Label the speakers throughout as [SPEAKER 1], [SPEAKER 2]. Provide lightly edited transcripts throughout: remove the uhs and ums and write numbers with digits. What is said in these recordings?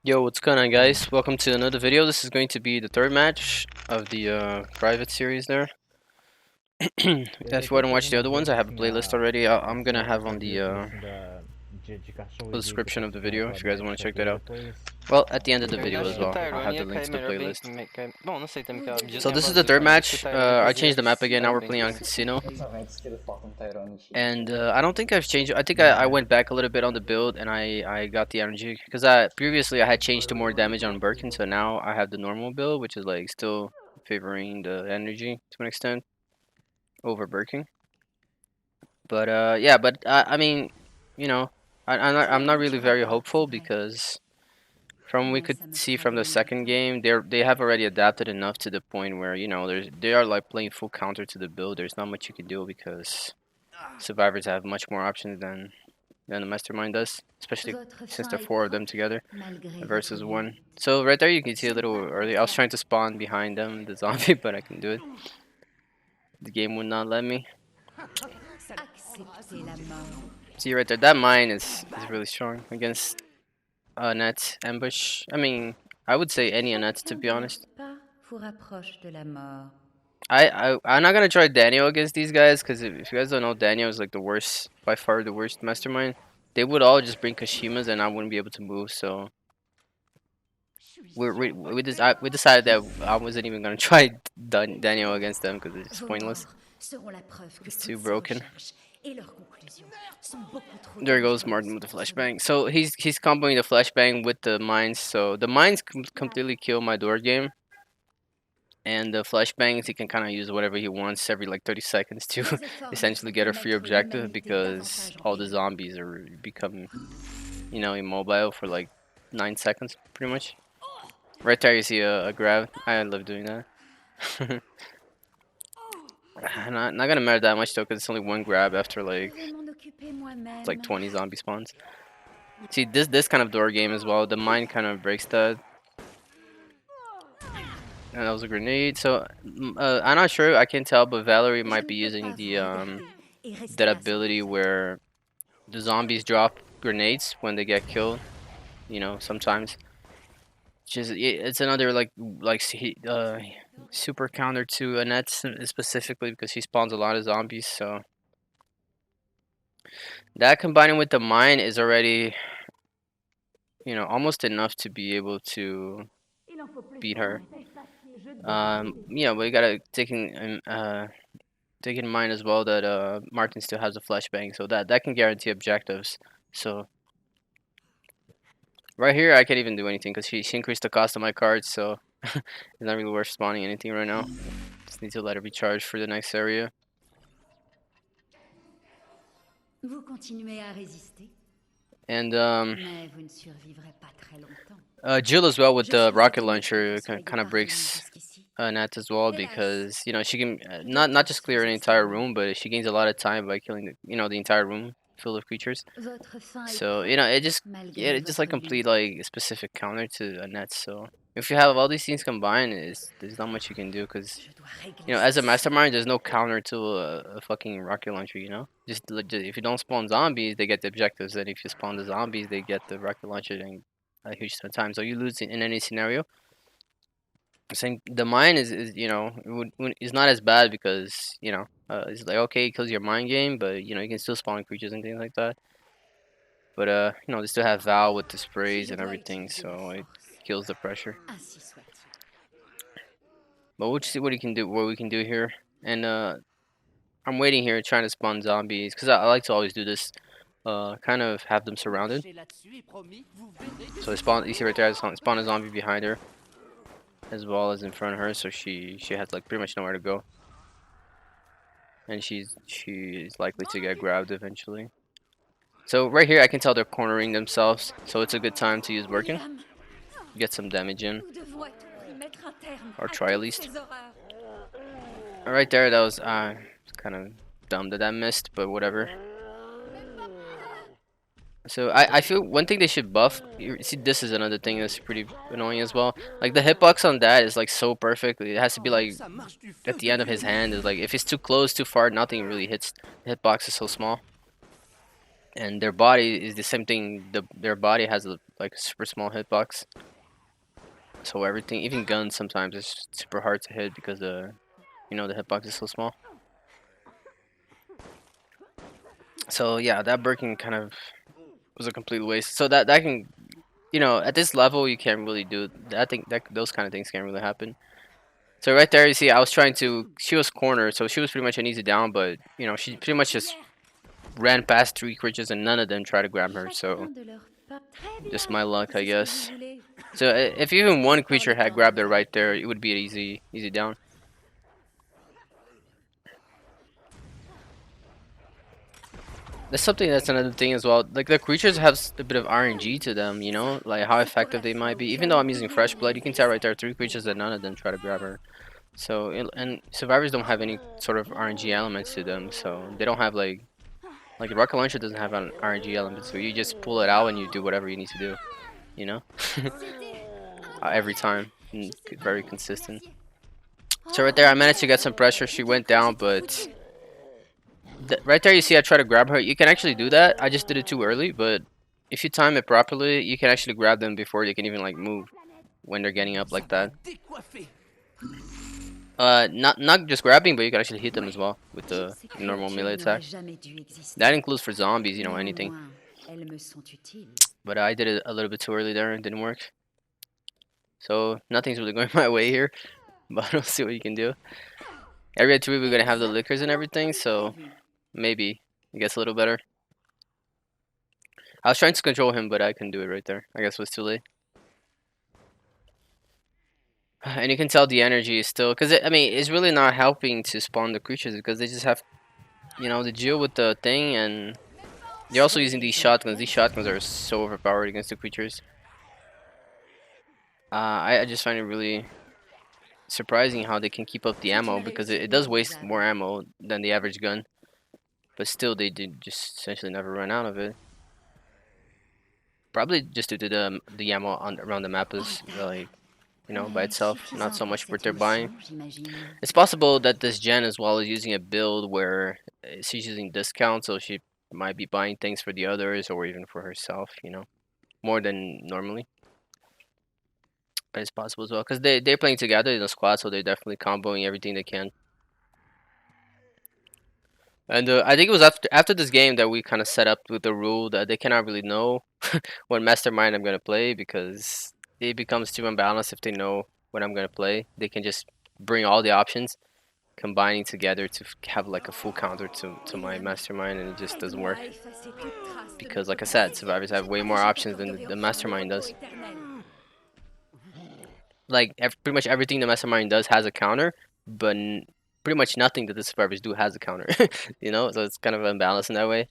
[SPEAKER 1] Yo, what's going on, guys? Welcome to another video. This is going to be the third match of the private series there. If you want to watch the other ones, I have a playlist already. I'm gonna have on the description of the video if you guys want to check that out. Well, at the end of the video as well, I'll have the links to the playlist. So this is the third match. I changed the map again. Now we're playing on Casino. And I don't think I've changed. I think I went back a little bit on the build and I got the energy. Because previously I had changed to more damage on Birkin. So now I have the normal build, which is like still favoring the energy to an extent over Birkin. But yeah, but I mean, you know, I'm not really very hopeful because from we could see from the second game, they have already adapted enough to the point where they are like playing full counter to the build. There's not much you can do because survivors have much more options than the Mastermind does, especially since there are four of them together versus one. So right there you can see a little early. I was trying to spawn behind them, the zombie, but I couldn't do it. The game would not let me. See right there, that mine is really strong against Annette ambush. I mean, I would say any Annette to be honest. I'm not gonna try Daniel against these guys because if you guys don't know, Daniel is like the worst, by far the worst Mastermind. They would all just bring Kashimas and I wouldn't be able to move. So we decided that I wasn't even gonna try Daniel against them because it's pointless. He's too broken. There goes Martin with the flashbang. So he's comboing the flashbang with the mines. So the mines completely kill my door game. And the flashbangs, he can kind of use whatever he wants every like 30 seconds to essentially get a free objective because all the zombies are become, immobile for like 9 seconds, pretty much. Right there you see a grab. I love doing that. not gonna matter that much though, because it's only one grab after like 20 zombie spawns. See this kind of door game as well. The mine kind of breaks that. And that was a grenade. So I'm not sure. I can't tell, but Valerie might be using the that ability where the zombies drop grenades when they get killed. Sometimes. It's another super counter to Annette specifically because she spawns a lot of zombies. So that combining with the mine is already almost enough to be able to beat her. But you gotta take in mind as well that Martin still has a flashbang, so that can guarantee objectives. So right here, I can't even do anything because she increased the cost of my cards, so it's not really worth spawning anything right now. Just need to let her be charged for the next area. And Jill as well with the rocket launcher kind of breaks Annette as well because she can not just clear an entire room, but she gains a lot of time by killing the entire room full of creatures. So it just like complete like specific counter to Annette. So if you have all these things combined, there's not much you can do because as a mastermind, there's no counter to a fucking rocket launcher. Just if you don't spawn zombies, they get the objectives, and if you spawn the zombies, they get the rocket launcher and a huge time. So you lose in any scenario. Saying the mine is not as bad because it's like okay, it kills your mine game, but you can still spawn creatures and things like that. But they still have Val with the sprays and everything, so it kills the pressure. But we'll see what we can do here. And I'm waiting here trying to spawn zombies because I like to always do this. Kind of have them surrounded. So you see right there, I spawn a zombie behind her, as well as in front of her, so she has like pretty much nowhere to go, and she's likely to get grabbed eventually. So right here, I can tell they're cornering themselves, so it's a good time to use Birkin, get some damage in, or try at least. Right there, that was kind of dumb that missed, but whatever. So I feel one thing they should buff. You see, this is another thing that's pretty annoying as well. Like the hitbox on that is like so perfect. It has to be like at the end of his hand. Is like if it's too close, too far, nothing really hits. The hitbox is so small. And their body is the same thing. Their body has like a super small hitbox. So everything, even guns, sometimes it's super hard to hit because the the hitbox is so small. So yeah, that Birkin kind of was a complete waste. So that can, at this level you can't really do. I think that those kind of things can't really happen. So right there, you see, I was trying to. She was cornered, so she was pretty much an easy down. But she pretty much just ran past 3 creatures, and none of them tried to grab her. So just my luck, I guess. So if even one creature had grabbed her right there, it would be an easy down. That's something that's another thing as well. Like the creatures have a bit of RNG to them, like how effective they might be. Even though I'm using fresh blood, you can tell right there 3 creatures that none of them try to grab her. So and survivors don't have any sort of RNG elements to them, so they don't have like the rocket launcher doesn't have an RNG element, so you just pull it out and you do whatever you need to do, you know, every time, and very consistent. So right there, I managed to get some pressure. She went down, but right there, you see, I try to grab her. You can actually do that. I just did it too early, but if you time it properly, you can actually grab them before they can even like move when they're getting up like that. Not just grabbing, but you can actually hit them as well with the normal melee attack. That includes for zombies, anything. But I did it a little bit too early there and didn't work. So nothing's really going my way here, but we'll see what you can do. Area 3, we're gonna have the liquors and everything, so maybe it gets a little better. I was trying to control him, but I couldn't do it right there. I guess it was too late. And you can tell the energy is still, because it's really not helping to spawn the creatures because they just have, to deal with the thing, and they're also using these shotguns. These shotguns are so overpowered against the creatures. I just find it really surprising how they can keep up the ammo because it does waste more ammo than the average gun, but still they did just essentially never run out of it. Probably just due to the ammo around the map is like, by itself, not so much what they're buying. It's possible that this gen as well is using a build where she's using discount, so she might be buying things for the others or even for herself, more than normally. It's possible as well because they're playing together in a squad, so they're definitely comboing everything they can. And I think it was after this game that we kind of set up with the rule that they cannot really know what mastermind I'm gonna play because it becomes too unbalanced if they know what I'm gonna play. They can just bring all the options combining together to have like a full counter to my mastermind, and it just doesn't work because, like I said, survivors have way more options than the mastermind does. Like pretty much everything the mastermind does has a counter, but pretty much nothing that the survivors do has a counter. So it's kind of unbalanced in that way.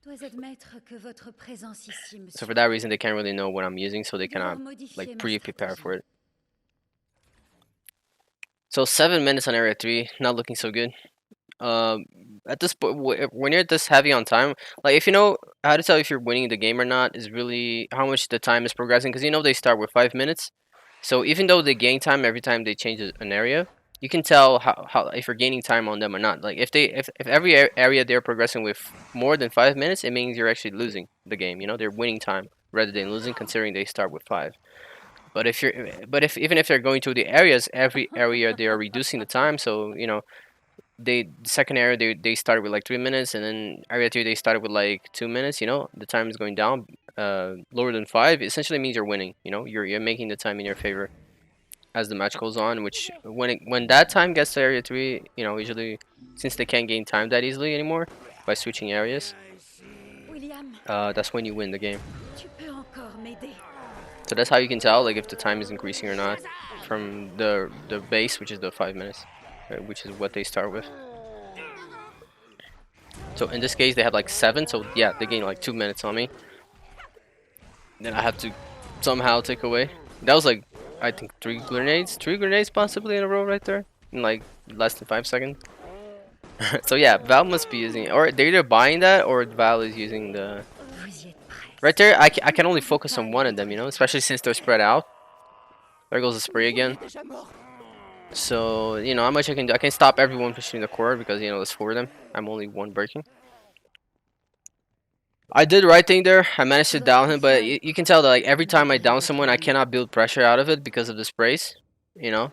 [SPEAKER 1] So for that reason, they can't really know what I'm using, so they cannot like pre-prepare for it. So 7 minutes on area 3, not looking so good. At this point, when you're this heavy on time, like if you know how to tell if you're winning the game or not is really how much the time is progressing, because they start with 5 minutes. So even though they gain time every time they change an area, you can tell how if you're gaining time on them or not. Like if every area they're progressing with more than 5 minutes, it means you're actually losing the game. They're winning time rather than losing, considering they start with 5. But even if they're going through the areas, every area they are reducing the time. So the second area they started with like 3 minutes, and then area 3 they started with like 2 minutes. The time is going down lower than 5. Essentially means you're winning. You're making the time in your favor as the match goes on. Which when that time gets to area 3, usually since they can't gain time that easily anymore by switching areas, that's when you win the game. So that's how you can tell like if the time is increasing or not from the base, which is the 5 minutes, which is what they start with. So in this case they have like 7, so yeah, they gain like 2 minutes on me. Then I have to somehow take away. That was like, I think 3 grenades possibly in a row right there in like less than 5 seconds. So yeah, Val must be using, or they're either buying that or Val is using the. Right there, I can only focus on one of them, especially since they're spread out. There goes the spray again. So, how much I can do. I can stop everyone from shooting the core because, there's 4 of them. I'm only 1 breaking. I did right thing there. I managed to down him, but you can tell that like every time I down someone, I cannot build pressure out of it because of the sprays. You know,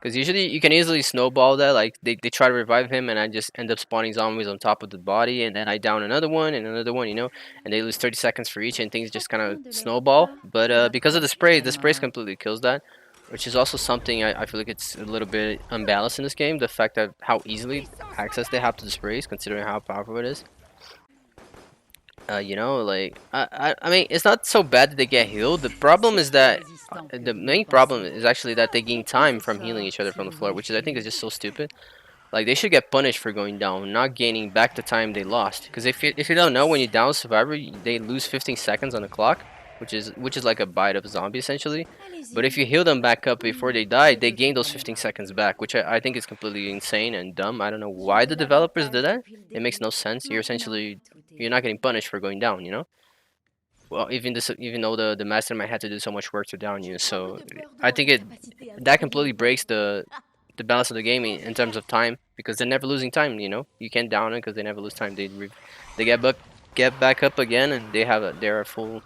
[SPEAKER 1] because usually you can easily snowball that. Like they try to revive him, and I just end up spawning zombies on top of the body, and then I down another one and another one. You know, and they lose 30 seconds for each, and things just kind of snowball. But because of the sprays completely kills that, which is also something I feel like it's a little bit unbalanced in this game. The fact that how easily access they have to the sprays, considering how powerful it is. You know, like I mean, it's not so bad that they get healed. The problem is that the main problem is actually that they gain time from healing each other from the floor, which is I think is just so stupid. Like they should get punished for going down, not gaining back the time they lost. Because if you don't know, when you down a survivor, they lose 15 seconds on the clock, which is like a bite of a zombie essentially. But if you heal them back up before they die, they gain those 15 seconds back, which I think is completely insane and dumb. I don't know why the developers did that. It makes no sense. You're not getting punished for going down, you know? Well, even though the mastermind had to do so much work to down you, so I think that completely breaks the balance of the game in terms of time because they're never losing time. You know, you can't down it because they never lose time. They get back up again and they're full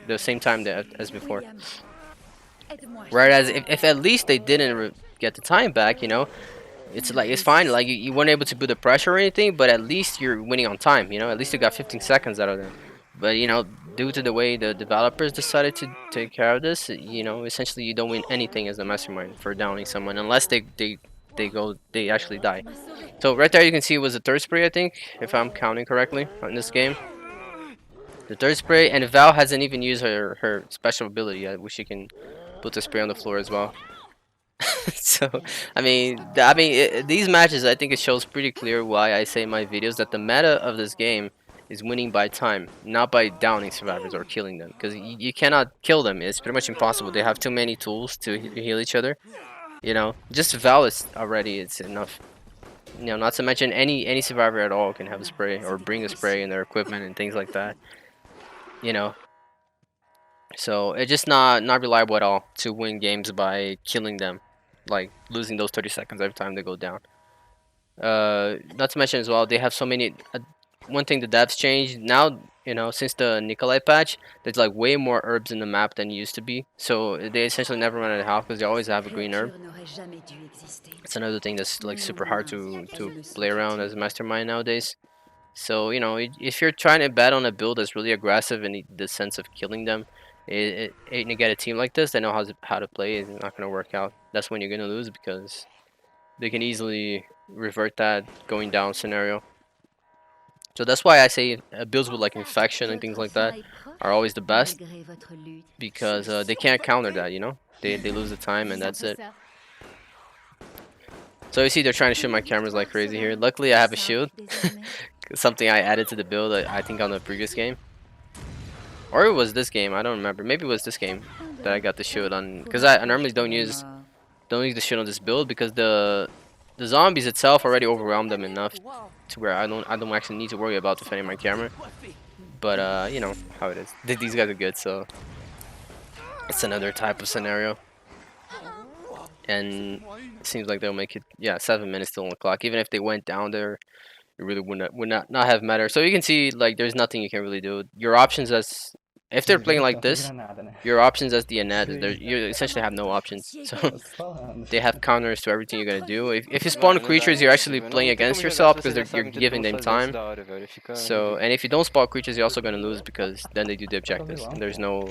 [SPEAKER 1] the same time as before. Whereas if at least they didn't get the time back, you know, it's like it's fine. Like you weren't able to put the pressure or anything, but at least you're winning on time. You know, at least you got 15 seconds out of them. But you know, due to the way the developers decided to take care of this, you know, essentially you don't win anything as a mastermind for downing someone unless they actually die. So right there you can see it was the third spray, I think, if I'm counting correctly in this game. The third spray, and Val hasn't even used her special ability yet, which she can put the spray on the floor as well. So these matches, I think it shows pretty clear why I say in my videos that the meta of this game is winning by time, not by downing survivors or killing them, because you cannot kill them. It's pretty much impossible. They have too many tools to heal each other. You know, just Val is already it's enough. You know, not to mention any survivor at all can have a spray or bring a spray in their equipment and things like that. You know, so it's just not reliable at all to win games by killing them, like losing those 30 seconds every time they go down. Not to mention as well, they have so many. One thing the devs changed now, you know, since the Nikolai patch, there's like way more herbs in the map than used to be. So they essentially never run out of health because they always have a green herb. It's another thing that's like super hard to play around as a mastermind nowadays. So you know, if you're trying to bet on a build that's really aggressive in the sense of killing them, and you get a team like this that know how to play, it's not gonna work out. That's when you're gonna lose because they can easily revert that going down scenario. So that's why I say builds with like infection and things like that are always the best because they can't counter that. You know, they lose the time and that's it. So you see, they're trying to shoot my cameras like crazy here. Luckily, I have a shield. Something I added to the build, I think, on the previous game. Or it was this game, I don't remember. Maybe it was this game that I got the shield on. Because I normally don't use the shield on this build because the zombies itself already overwhelmed them enough to where I don't actually need to worry about defending my camera. But you know how it is. These guys are good, so it's another type of scenario. And it seems like they'll make it. Yeah, 7 minutes still on the clock. Even if they went down there, it really would not have mattered. So you can see like there's nothing you can really do. Your options as if they're playing like this, your options as the Annette is there. You essentially have no options. So they have counters to everything you're gonna do. If you spawn creatures, you're actually playing against yourself because you're giving them time. So and if you don't spawn creatures, you're also gonna lose because then they do the objectives and there's no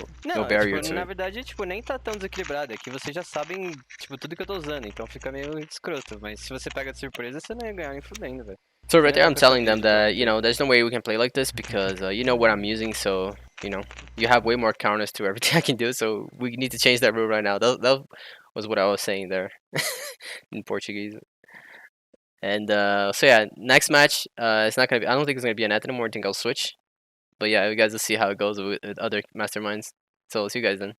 [SPEAKER 1] barrier to
[SPEAKER 2] Na
[SPEAKER 1] it.
[SPEAKER 2] verdade, tipo, nem tá tão desequilibrado. É que vocês já sabem, tipo, tudo que eu tô usando. Então fica meio escroto. Mas se você pega de surpresa, você não ia ganhar nem fudendo, velho.
[SPEAKER 1] So right there, I'm telling them that you know there's no way we can play like this because you know what I'm using. So you know you have way more counters to everything I can do. So we need to change that rule right now. That was what I was saying there in Portuguese. And so yeah, next match it's not gonna be. I don't think it's gonna be Annette anymore. I think I'll switch. But yeah, you guys will see how it goes with other masterminds. So see you guys then.